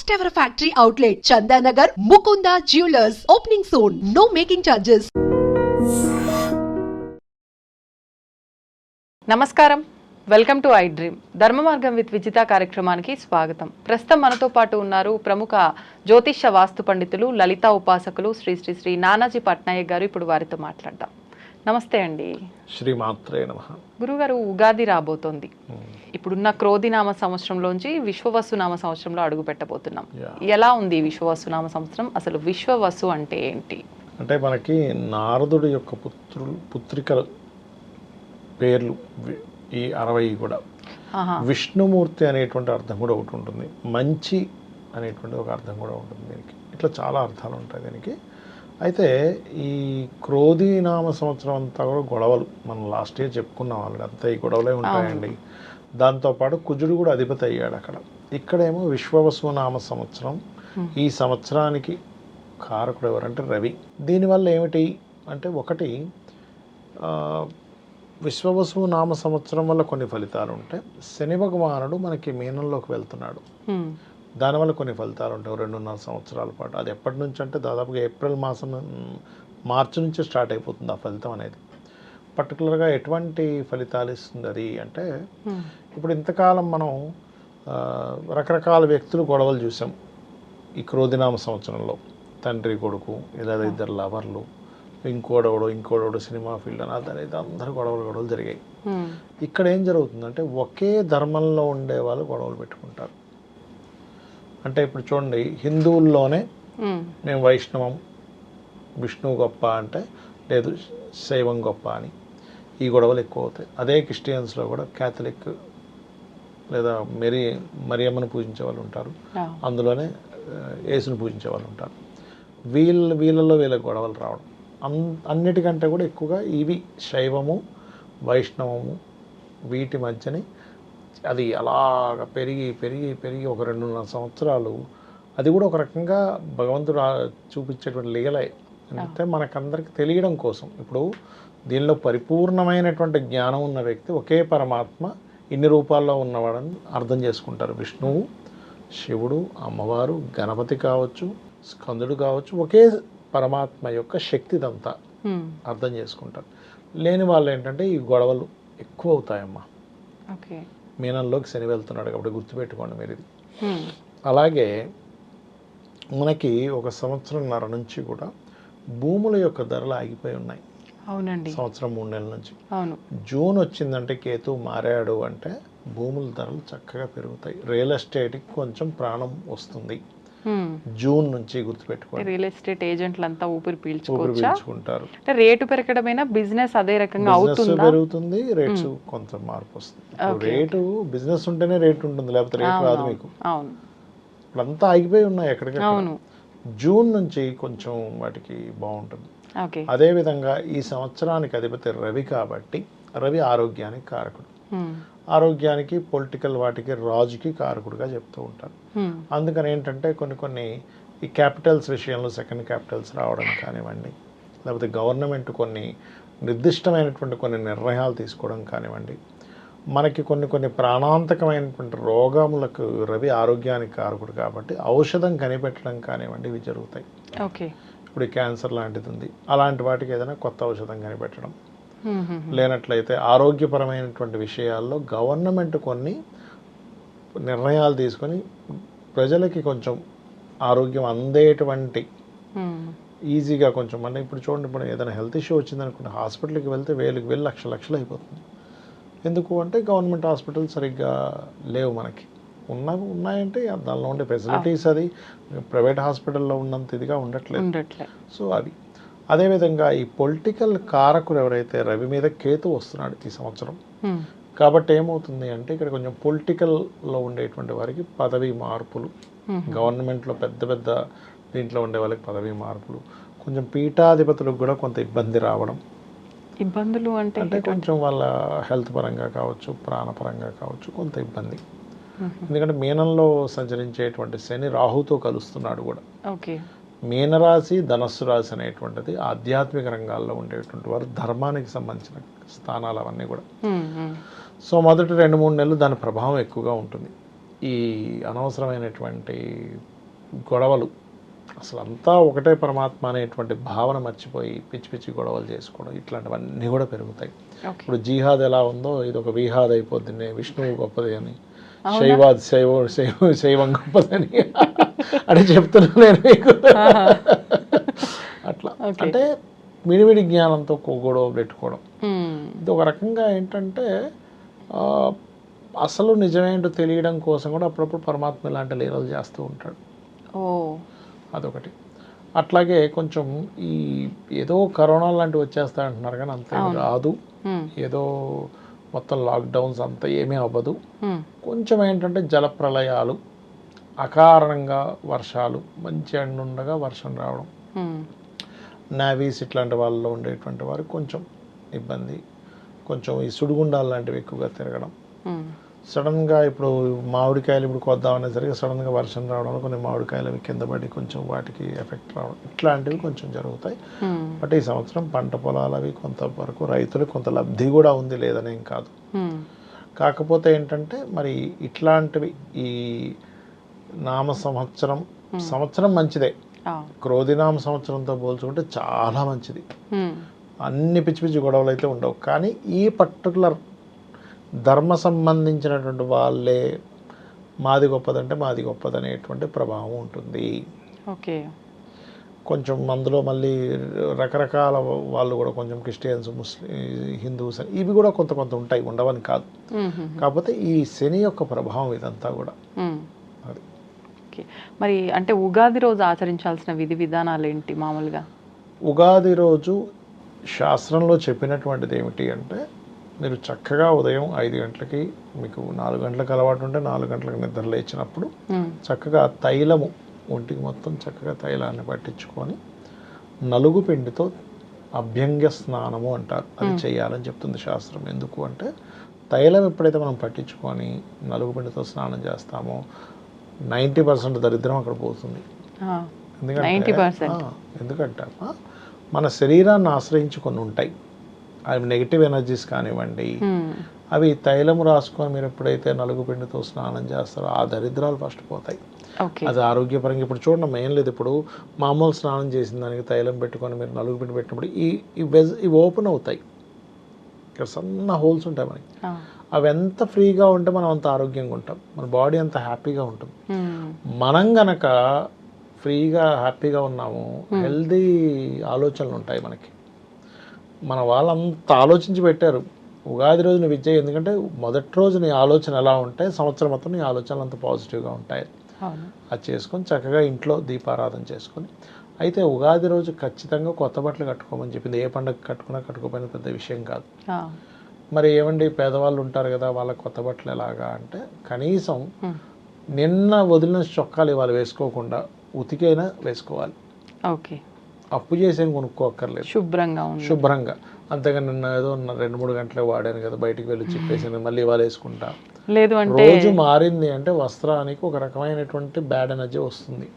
first ever factory outlet, Chandanagar, Mukunda Jewelers, opening soon. No making charges. నమస్కారం, welcome to I dream. ధర్మ మార్గం with Vijitha కార్యక్రమానికి స్వాగతం. ప్రస్తుతం మనతో పాటు ఉన్నారు ప్రముఖ జ్యోతిష్య వాస్తు పండితులు, లలితా ఉపాసకులు శ్రీ శ్రీ శ్రీ నానాజీ పట్నాయక్ గారు. ఇప్పుడు వారితో మాట్లాడదాం. నమస్తే అండి. శ్రీమాత్రే నమః. గురుగారు, ఉగాది రాబోతోంది. ఇప్పుడున్న క్రోధినామ సంవత్సరంలోంచి విశ్వవసునామ సంవత్సరంలో అడుగు పెట్టబోతున్నాం. ఎలా ఉంది విశ్వవసునామ సంవత్సరం? అసలు విశ్వవసు అంటే ఏంటి? అంటే మనకి నారదుడి యొక్క పుత్రికల పేర్లు ఈ 60 కూడా విష్ణుమూర్తి అనేటువంటి అర్థం కూడా ఒకటి ఉంటుంది, మంచి అనేటువంటి ఒక అర్థం కూడా ఉంటుంది దీనికి. ఇట్లా చాలా అర్థాలు ఉంటాయి దీనికి. అయితే ఈ క్రోధినామ సంవత్సరం అంతా కూడా గొడవలు, మనం లాస్ట్ ఇయర్ చెప్పుకున్నాం ఆల్రెడీ, అంతా ఈ గొడవలే ఉంటాయండి. దాంతోపాటు కుజుడు కూడా అధిపతి అయ్యాడు అక్కడ. ఇక్కడేమో విశ్వవసునామ సంవత్సరం. ఈ సంవత్సరానికి కారకుడు ఎవరంటే రవి. దీనివల్ల ఏమిటి అంటే, ఒకటి విశ్వవసు నామ సంవత్సరం వల్ల కొన్ని ఫలితాలు ఉంటాయి. శని భగవానుడు మనకి మీనంలోకి వెళ్తున్నాడు, దానివల్ల కొన్ని ఫలితాలు ఉంటాయి 2.5 సంవత్సరాల పాటు. అది ఎప్పటి నుంచి అంటే దాదాపుగా ఏప్రిల్ మాసం, మార్చి నుంచి స్టార్ట్ అయిపోతుంది ఆ ఫలితం అనేది. పర్టికులర్గా ఎటువంటి ఫలితాలు ఇస్తుంది అది అంటే, ఇప్పుడు ఇంతకాలం మనం రకరకాల వ్యక్తులు గొడవలు చూసాం ఈ క్రోధినామ సంవత్సరంలో. తండ్రి కొడుకు, లేదా ఇద్దరు లవర్లు, ఇంకోడోడు సినిమా ఫీల్డ్ అని అనేది అందరూ గొడవలు జరిగాయి. ఇక్కడ ఏం జరుగుతుందంటే, ఒకే ధర్మంలో ఉండే వాళ్ళు గొడవలు పెట్టుకుంటారు. అంటే ఇప్పుడు చూడండి, హిందువుల్లోనే మేము వైష్ణవం, విష్ణువు గొప్ప అంటే, లేదు శైవం గొప్ప అని ఈ గొడవలు ఎక్కువ అవుతాయి. అదే క్రిస్టియన్స్లో కూడా క్యాథలిక్ లేదా మరియమ్మను పూజించే వాళ్ళు ఉంటారు, అందులోనే యేసును పూజించే వాళ్ళు ఉంటారు. వీళ్ళలో గొడవలు రావడం అన్నిటికంటే కూడా ఎక్కువగా ఇవి శైవము, వైష్ణవము, వీటి మధ్యని అది అలాగ పెరిగి ఒక 2.5 సంవత్సరాలు. అది కూడా ఒక రకంగా భగవంతుడు చూపించేటువంటి లీలే. అంటే మనకందరికి తెలియడం కోసం. ఇప్పుడు దీనిలో పరిపూర్ణమైనటువంటి జ్ఞానం ఉన్న వ్యక్తి ఒకే పరమాత్మ ఇన్ని రూపాల్లో ఉన్నవాడని అర్థం చేసుకుంటారు. విష్ణువు, శివుడు, అమ్మవారు, గణపతి కావచ్చు, స్కందుడు కావచ్చు, ఒకే పరమాత్మ యొక్క శక్తిదంతా అర్థం చేసుకుంటారు. లేని వాళ్ళు ఏంటంటే ఈ గొడవలు ఎక్కువ అవుతాయమ్మా. మీనంలోకి శని వెళ్తున్నాడు కాబట్టి గుర్తుపెట్టుకోండి మీరు ఇది. అలాగే మనకి 1 సంవత్సరంన్నర నుంచి కూడా భూముల యొక్క ధరలు ఆగిపోయి ఉన్నాయి. అవునండి, సంవత్సరం 3 నెలల నుంచి. అవును, జూన్ వచ్చిందంటే కేతు మారాడు అంటే భూముల ధరలు చక్కగా పెరుగుతాయి. రియల్ ఎస్టేట్కి కొంచెం ప్రాణం వస్తుంది జూన్ నుంచి. గుర్తుపెట్టుకోండి, రియల్ ఎస్టేట్ ఏజెంట్లు అంతా ఊపిరి పీల్చుకుంటారు. రేటు పెరగడమైనా బిజినెస్ అదే రకంగా పెరుగుతుంది, రేట్స్ కొంత మార్పు వస్తుంది. రేటు బిజినెస్ ఉంటేనే రేట్ ఉంటుంది, లేకపోతే రేట్ రాదు మీకు. ఇప్పుడంతా ఆగిపోయి ఉన్నాయి ఎక్కడికక్కడ. జూన్ నుంచి కొంచెం వాటికి బాగుంటుంది. అదేవిధంగా ఈ సంవత్సరానికి అధిపతి రవి కాబట్టి, రవి ఆరోగ్యానికి కారకుడు. ఆరోగ్యానికి, పొలిటికల్ వాటికి, రాజుకి కారకుడుగా చెప్తూ ఉంటారు. అందుకని ఏంటంటే కొన్ని ఈ క్యాపిటల్స్ విషయంలో సెకండ్ క్యాపిటల్స్ రావడం కానివ్వండి, లేకపోతే గవర్నమెంట్ కొన్ని నిర్దిష్టమైనటువంటి కొన్ని నిర్ణయాలు తీసుకోవడం కానివ్వండి, మనకి కొన్ని ప్రాణాంతకమైనటువంటి రోగములకు రవి ఆరోగ్యానికి కారకుడు కాబట్టి ఔషధం కనిపెట్టడం కానివ్వండి, ఇవి జరుగుతాయి. ఇప్పుడు క్యాన్సర్ లాంటిది ఉంది, అలాంటి వాటికి ఏదైనా కొత్త ఔషధం కనిపెట్టడం. లేనట్లయితే ఆరోగ్యపరమైనటువంటి విషయాల్లో గవర్నమెంట్ కొన్ని నిర్ణయాలు తీసుకొని ప్రజలకి కొంచెం ఆరోగ్యం అందేటువంటి ఈజీగా కొంచెం. అంటే ఇప్పుడు చూడండి, ఇప్పుడు ఏదైనా హెల్త్ ఇష్యూ వచ్చిందనుకుంటే హాస్పిటల్కి వెళ్తే వేలు లక్షలు అయిపోతుంది. ఎందుకు అంటే గవర్నమెంట్ హాస్పిటల్ సరిగ్గా లేవు మనకి. ఉన్నాయంటే దానిలో ఉండే ఫెసిలిటీస్ అది ప్రైవేట్ హాస్పిటల్లో ఉన్నంత ఇదిగా ఉండట్లేదు. సో అది. అదేవిధంగా ఈ పొలిటికల్ కారకులు ఎవరైతే, రవి మీద కేతు వస్తున్నాడు ఈ సంవత్సరం కాబట్టి ఏమవుతుంది అంటే, ఇక్కడ కొంచెం పొలిటికల్లో ఉండేటువంటి వారికి పదవి మార్పులు, గవర్నమెంట్లో పెద్ద దీంట్లో ఉండే వాళ్ళకి పదవి మార్పులు, కొంచెం పీఠాధిపతులకు కూడా కొంత ఇబ్బంది రావడం. ఇబ్బందులు అంటే కొంచెం వాళ్ళ హెల్త్ పరంగా కావచ్చు, ప్రాణపరంగా కావచ్చు కొంత ఇబ్బంది. ఎందుకంటే మీనంలో సంచరించేటువంటి శని రాహుతో కలుస్తున్నాడు కూడా. మీనరాశి, ధనస్సు రాశి అనేటువంటిది ఆధ్యాత్మిక రంగాల్లో ఉండేటువంటి వారు, ధర్మానికి సంబంధించిన స్థానాలు అవన్నీ కూడా. సో మొదటి 2-3 నెలలు దాని ప్రభావం ఎక్కువగా ఉంటుంది. ఈ అనవసరమైనటువంటి గొడవలు, అసలు అంతా ఒకటే పరమాత్మ అనేటువంటి భావన మర్చిపోయి పిచ్చి పిచ్చి గొడవలు చేసుకోవడం, ఇట్లాంటివన్నీ కూడా పెరుగుతాయి. ఇప్పుడు జిహాద్ ఎలా ఉందో ఇది ఒక విహాద్ అయిపోతుంది, విష్ణువు గొప్పది అని, శైవాద్ శైవం గొప్పదని అని చెప్తున్నా నేను మీకు. అట్లా అంటే మిడిమిడి జ్ఞానంతో గొడవ పెట్టుకోవడం, ఇది ఒక రకంగా ఏంటంటే అసలు నిజమేంటో తెలియడం కోసం కూడా అప్పుడప్పుడు పరమాత్మ ఇలాంటి లీలలు చేస్తూ ఉంటాడు. అదొకటి. అట్లాగే కొంచెం ఈ ఏదో కరోనా లాంటివి వచ్చేస్తాయి అంటున్నారు కానీ అంత రాదు, ఏదో మొత్తం లాక్డౌన్స్ అంత ఏమీ అవ్వదు. కొంచెం ఏంటంటే జలప్రలయాలు, అకారణంగా వర్షాలు, మంచి ఎండ ఉండగా వర్షం రావడం, నావీస్ ఇట్లాంటి వాళ్ళలో ఉండేటువంటి వారికి కొంచెం ఇబ్బంది, కొంచెం ఈ సుడిగుండాలు లాంటివి ఎక్కువగా తిరగడం, సడన్గా ఇప్పుడు మామిడికాయలు ఇప్పుడు కొద్దామనేసరికి సడన్గా వర్షం రావడం, కొన్ని మామిడికాయలు అవి కింద పడి కొంచెం వాటికి ఎఫెక్ట్ రావడం, ఇట్లాంటివి కొంచెం జరుగుతాయి. బట్ ఈ సంవత్సరం పంట పొలాలు అవి కొంతవరకు రైతులకు కొంత లబ్ధి కూడా ఉంది, లేదనేం కాదు. కాకపోతే ఏంటంటే మరి ఇట్లాంటివి ఈ నామ సంవత్సరం మంచిదే, క్రోధినామ సంవత్సరంతో పోల్చుకుంటే చాలా మంచిది. అన్ని పిచ్చి పిచ్చి గొడవలు అయితే ఉండవు. కానీ ఈ పర్టికులర్ ధర్మ సంబంధించినటువంటి వాళ్ళే మాది గొప్పదంటే మాది గొప్పదనేటువంటి ప్రభావం ఉంటుంది. ఓకే. కొంచెం అందులో మళ్ళీ రకరకాల వాళ్ళు కూడా కొంచెం క్రిస్టియన్స్, ముస్లిం, హిందూస్ ఇవి కూడా కొంత కొంత ఉంటాయి, ఉండవని కాదు. కాకపోతే ఈ శని యొక్క ప్రభావం ఇదంతా కూడా అది. మరి అంటే ఉగాది రోజు ఆచరించాల్సిన విధి విధానాలు ఏంటి మామూలుగా? ఉగాది రోజు శాస్త్రంలో చెప్పినటువంటిది ఏమిటి అంటే, మీరు చక్కగా ఉదయం 5 గంటలకి, మీకు 4 గంటలకు అలవాటు ఉంటే 4 గంటలకు నిద్ర లేచినప్పుడు చక్కగా తైలము ఒంటికి మొత్తం చక్కగా తైలాన్ని పట్టించుకొని నలుగు పిండితో అభ్యంగ స్నానము అంటారు, అది చేయాలని చెప్తుంది శాస్త్రం. ఎందుకు అంటే తైలం ఎప్పుడైతే మనం పట్టించుకొని నలుగు పిండితో స్నానం చేస్తామో 90% దరిద్రం అక్కడ పోతుంది. ఎందుకంటే మన శరీరాన్ని ఆశ్రయించి కొన్ని ఉంటాయి, అవి నెగిటివ్ ఎనర్జీస్ కానివ్వండి, అవి తైలం రాసుకొని మీరు ఎప్పుడైతే నలుగు పిండితో స్నానం చేస్తారో ఆ దరిద్రాలు ఫస్ట్ పోతాయి. అది ఆరోగ్యపరంగా ఇప్పుడు చూడండి, ఏం లేదు, ఇప్పుడు మామూలు స్నానం చేసిన దానికి తైలం పెట్టుకొని మీరు నలుగు పిండి పెట్టినప్పుడు ఇవి ఓపెన్ అవుతాయి, ఇక్కడ సన్న హోల్స్ ఉంటాయి మనకి. అవి ఎంత ఫ్రీగా ఉంటే మనం అంత ఆరోగ్యంగా ఉంటాం, మన బాడీ అంత హ్యాపీగా ఉంటుంది. మనం గనక ఫ్రీగా హ్యాపీగా ఉన్నాము, హెల్దీ ఆలోచనలు ఉంటాయి మనకి. మన వాళ్ళంతా ఆలోచించి పెట్టారు ఉగాది రోజు నువ్వు విజయ్, ఎందుకంటే మొదటి రోజు నీ ఆలోచన ఎలా ఉంటే సంవత్సరం మొత్తం నీ ఆలోచనలు అంత పాజిటివ్గా ఉంటాయి. అది చేసుకొని చక్కగా ఇంట్లో దీపారాధన చేసుకొని, అయితే ఉగాది రోజు ఖచ్చితంగా కొత్త బట్టలు కట్టుకోమని చెప్పింది. ఏ పండుగ కట్టుకోపోయినా పెద్ద విషయం కాదు. మరి ఏమండి పేదవాళ్ళు ఉంటారు కదా, వాళ్ళకి కొత్త బట్టలు ఎలాగా అంటే, కనీసం నిన్న వదిలిన చొక్కాలు ఇవాళ వేసుకోకుండా ఉతికైనా వేసుకోవాలి. ఓకే. అప్పు చేసేం కొనుక్కోక్కర్లేదు, శుభ్రంగా. అంతేగా నిన్న ఏదో 2-3 గంటలే వాడాను కదా, బయటికి వెళ్ళి చెప్పేసి మళ్ళీ ఇవాళ వేసుకుంటా లేదు అంటే రోజు మారింది అంటే వస్త్రానికి ఒక రకమైనటువంటి బ్యాడ్ ఎనర్జీ వస్తుంది.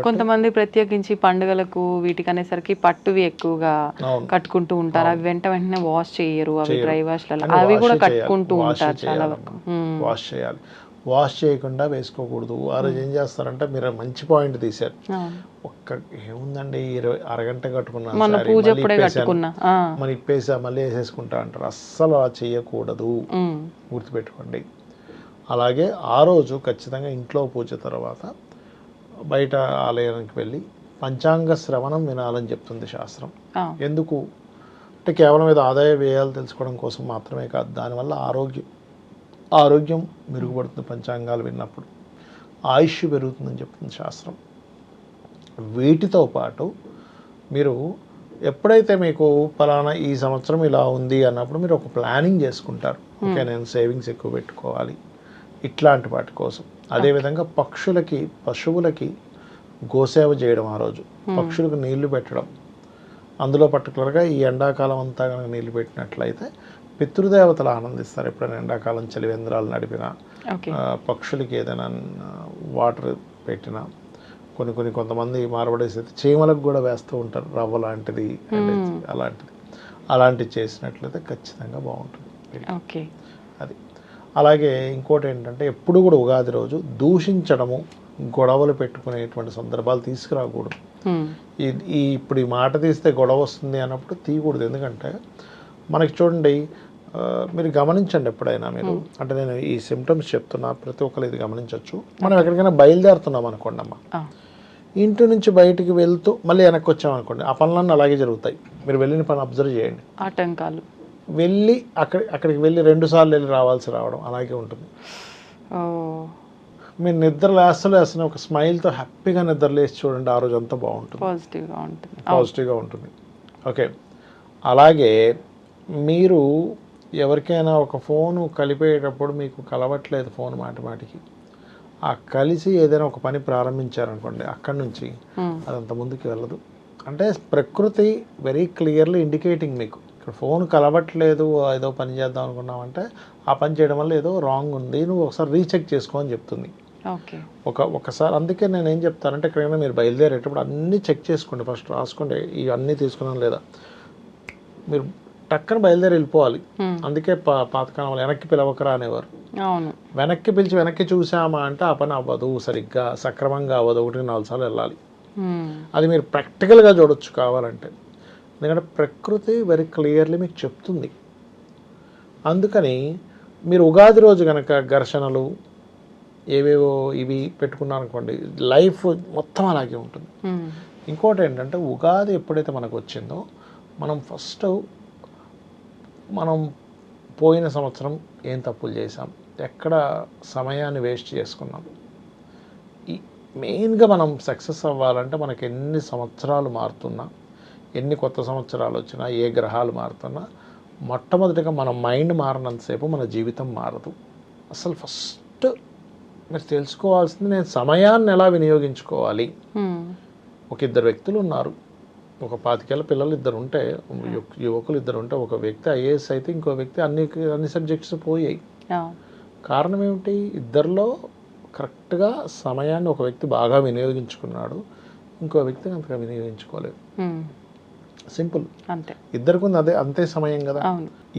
కొంతమంది ప్రత్యేకించి పండుగలకు వీటికి అనేసరికి పట్టువి ఎక్కువగా కట్టుకుంటూ ఉంటారు, అవి వెంటనే వాష్ చేయరు, అవి డ్రై వాష్ అవి కూడా కట్టుకుంటూ ఉంటారు చాలా వరకు. వాష్ చేయాలి, వాష్ చేయకుండా వేసుకోకూడదు. ఆ రోజు ఏం చేస్తారంటే, మీరు మంచి పాయింట్ తీశారు, ఏముందండి అరగంట కట్టుకున్నా ఇప్పేసా మళ్ళీ వేసేసుకుంటా అంటారు. అస్సలు అలా చేయకూడదు, గుర్తుపెట్టుకోండి. అలాగే ఆ రోజు ఖచ్చితంగా ఇంట్లో పూజ తర్వాత బయట ఆలయానికి వెళ్ళి పంచాంగ శ్రవణం వినాలని చెప్తుంది శాస్త్రం. ఎందుకు అంటే కేవలం ఏదో ఆదాయ వ్యయాలు తెలుసుకోవడం కోసం మాత్రమే కాదు, దానివల్ల ఆరోగ్యం మెరుగుపడుతుంది. పంచాంగాలు విన్నప్పుడు ఆయుష్ పెరుగుతుందని చెప్తుంది శాస్త్రం. వీటితో పాటు మీరు ఎప్పుడైతే మీకు పలానా ఈ సంవత్సరం ఇలా ఉంది అన్నప్పుడు మీరు ఒక ప్లానింగ్ చేసుకుంటారు, ఓకే నేను సేవింగ్స్ ఎక్కువ పెట్టుకోవాలి ఇట్లాంటి వాటి కోసం. అదేవిధంగా పశువులకి గోసేవ చేయడం, ఆ రోజు పక్షులకు నీళ్లు పెట్టడం, అందులో పర్టికులర్గా ఈ ఎండాకాలం అంతా కనుక నీళ్లు పెట్టినట్లయితే పితృదేవతలు ఆనందిస్తారు. ఎప్పుడైనా ఎండాకాలం చలివేంద్రాలు నడిపినా, పక్షులకి ఏదైనా వాటర్ పెట్టినా, కొంతమంది మారబడేసి అయితే చీమలకు కూడా వేస్తూ ఉంటారు, రవ్వ లాంటిది అలాంటివి చేసినట్లయితే ఖచ్చితంగా బాగుంటుంది. అది అలాగే ఇంకోటి ఏంటంటే, ఎప్పుడు కూడా ఉగాది రోజు దూషించడము, గొడవలు పెట్టుకునేటువంటి సందర్భాలు తీసుకురాకూడదు. ఇప్పుడు ఈ మాట తీస్తే గొడవ వస్తుంది అన్నప్పుడు తీయకూడదు. ఎందుకంటే మనకి చూడండి, మీరు గమనించండి ఎప్పుడైనా మీరు, అంటే నేను ఈ సిమ్టమ్స్ చెప్తున్నా, ప్రతి ఒక్కరు ఇది గమనించవచ్చు. మనం ఎక్కడికైనా బయలుదేరుతున్నాం అనుకోండి అమ్మ, ఇంటి నుంచి బయటికి వెళ్తూ మళ్ళీ వెనక్కి వచ్చామనుకోండి, ఆ పనులన్నీ అలాగే జరుగుతాయి. మీరు వెళ్ళిన పని అబ్జర్వ్ చేయండి. ఆటంకాలు వెళ్ళి అక్కడికి వెళ్ళి 2 సార్లు వెళ్ళి రావడం అలాగే ఉంటుంది. మీరు నిద్ర లేస్తూనే ఒక స్మైల్తో హ్యాపీగా నిద్ర లేచి చూడండి, ఆ రోజు అంతా బాగుంటుంది, పాజిటివ్గా ఉంటుంది. ఓకే, అలాగే మీరు ఎవరికైనా ఒక ఫోను కలిపేటప్పుడు మీకు కలవట్లేదు ఫోన్ మాటికి, ఆ కలిసి ఏదైనా ఒక పని ప్రారంభించారనుకోండి, అక్కడి నుంచి అదంత ముందుకు వెళ్ళదు. అంటే ప్రకృతి వెరీ క్లియర్లీ ఇండికేటింగ్ మీకు, ఇక్కడ ఫోన్ కలవట్లేదు, ఏదో పని చేద్దాం అనుకున్నామంటే ఆ పని చేయడం వల్ల ఏదో రాంగ్ ఉంది, నువ్వు ఒకసారి రీచెక్ చేసుకో అని చెప్తుంది. ఒకసారి అందుకే నేను ఏం చెప్తానంటే, ఎక్కడైనా మీరు బయలుదేరేటప్పుడు అన్నీ చెక్ చేసుకోండి, ఫస్ట్ రాసుకోండి ఇవన్నీ తీసుకున్నాం లేదా. మీరు టక్కన బయలుదేరి వెళ్ళిపోవాలి. అందుకే పాతకాలం వెనక్కి పిలవకరా అనేవారు. వెనక్కి పిలిచి వెనక్కి చూసామా అంటే ఆ పని అవ్వదు, సరిగ్గా సక్రమంగా అవ్వదు, 1-4 సార్లు వెళ్ళాలి. అది మీరు ప్రాక్టికల్గా చూడొచ్చు కావాలంటే, ఎందుకంటే ప్రకృతి వెరీ క్లియర్లీ మీకు చెప్తుంది. అందుకని మీరు ఉగాది రోజు కనుక ఘర్షణలు ఏవేవో ఇవి పెట్టుకున్నారనుకోండి, లైఫ్ మొత్తం అలాగే ఉంటుంది. ఇంకోటి ఏంటంటే, ఉగాది ఎప్పుడైతే మనకు వచ్చిందో, మనం పోయిన సంవత్సరం ఏం తప్పులు చేసాం, ఎక్కడ సమయాన్ని వేస్ట్ చేసుకున్నాం, మెయిన్గా మనం సక్సెస్ అవ్వాలంటే మనకి ఎన్ని సంవత్సరాలు మారుతున్నా, ఎన్ని కొత్త సంవత్సరాలు వచ్చినా, ఏ గ్రహాలు మారుతున్నా, మొట్టమొదటిగా మన మైండ్ మారినంతసేపు మన జీవితం మారదు. అసలు ఫస్ట్ మీరు తెలుసుకోవాల్సింది, నేను సమయాన్ని ఎలా వినియోగించుకోవాలి. ఒక 2 వ్యక్తులు ఉన్నారు, ఒక 25 ఏళ్ళ పిల్లలు 2 ఉంటే, యువకులు 2 ఉంటే, ఒక వ్యక్తి ఐఏఎస్ అయితే ఇంకో వ్యక్తి అన్ని సబ్జెక్ట్స్ పోయాయి. కారణం ఏమిటి? ఇద్దరిలో కరెక్ట్గా సమయాన్ని ఒక వ్యక్తి బాగా వినియోగించుకున్నాడు, ఇంకో వ్యక్తి అంతగా వినియోగించుకోలేదు. సింపుల్, అంతే. ఇద్దరికి ఉంది అంతే సమయం కదా.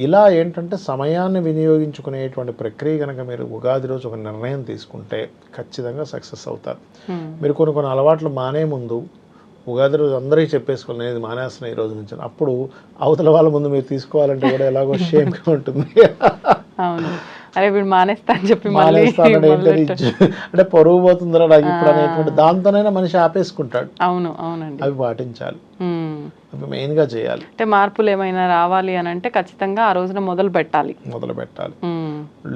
ఇలా ఏంటంటే సమయాన్ని వినియోగించుకునేటువంటి ప్రక్రియ కనుక మీరు ఉగాది రోజు ఒక నిర్ణయం తీసుకుంటే ఖచ్చితంగా సక్సెస్ అవుతారు. మీరు కొన్ని అలవాట్లు మానే ముందు ఉగాది రోజు అందరికీ చెప్పేసుకోవాలి, నేను ఇది మానేస్తున్నా ఈ రోజు నుంచి. అప్పుడు అవతల వాళ్ళ ముందు మీరు తీసుకోవాలంటే కూడా ఎలాగో షేమ్గా ఉంటుంది. అరే వీడు మానేస్తా అని చెప్పి అంటే పరువు పోతుందిరా నాకు ఇప్పుడు అనేటువంటి దాంతోనైనా మనిషి ఆపేసుకుంటాడు. అవునండి, అవి పాటించాలి, అవి మెయిన్గా చేయాలి. అంటే మార్పులు ఏమైనా రావాలి అని అంటే ఖచ్చితంగా ఆ రోజున మొదలు పెట్టాలి.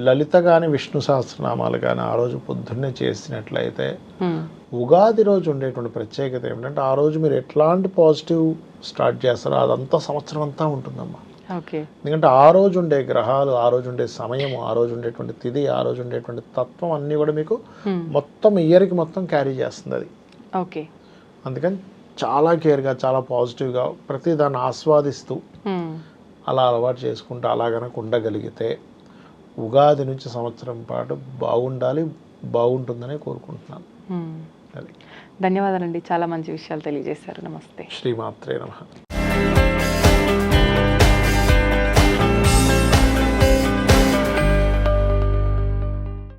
లలిత కానీ విష్ణు సహస్రనామాలు కానీ ఆ రోజు పొద్దున్నే చేసినట్లయితే, ఉగాది రోజు ఉండేటువంటి ప్రత్యేకత ఏమిటంటే, ఆ రోజు మీరు ఎట్లాంటి పాజిటివ్ స్టార్ట్ చేస్తారో అదంతా సంవత్సరం అంతా ఉంటుందమ్మా. ఎందుకంటే ఆ రోజు ఉండే గ్రహాలు, ఆ రోజు ఉండే సమయము, ఆ రోజు ఉండేటువంటి తిథి, ఆ రోజు ఉండేటువంటి తత్వం అన్నీ కూడా మీకు మొత్తం ఇయర్కి మొత్తం క్యారీ చేస్తుంది అది. అందుకని చాలా కేర్గా, చాలా పాజిటివ్గా ప్రతి దాన్ని ఆస్వాదిస్తూ అలా అలవాటు చేసుకుంటూ అలా కనుక ఉండగలిగితే ఉగాది నుంచి సంవత్సరం పాటు బాగుంటుందని కోరుకుంటున్నాను. ధన్యవాదాలండి, చాలా మంచి విషయాలు తెలియజేశారు. నమస్తే. శ్రీమాత్రే నమః.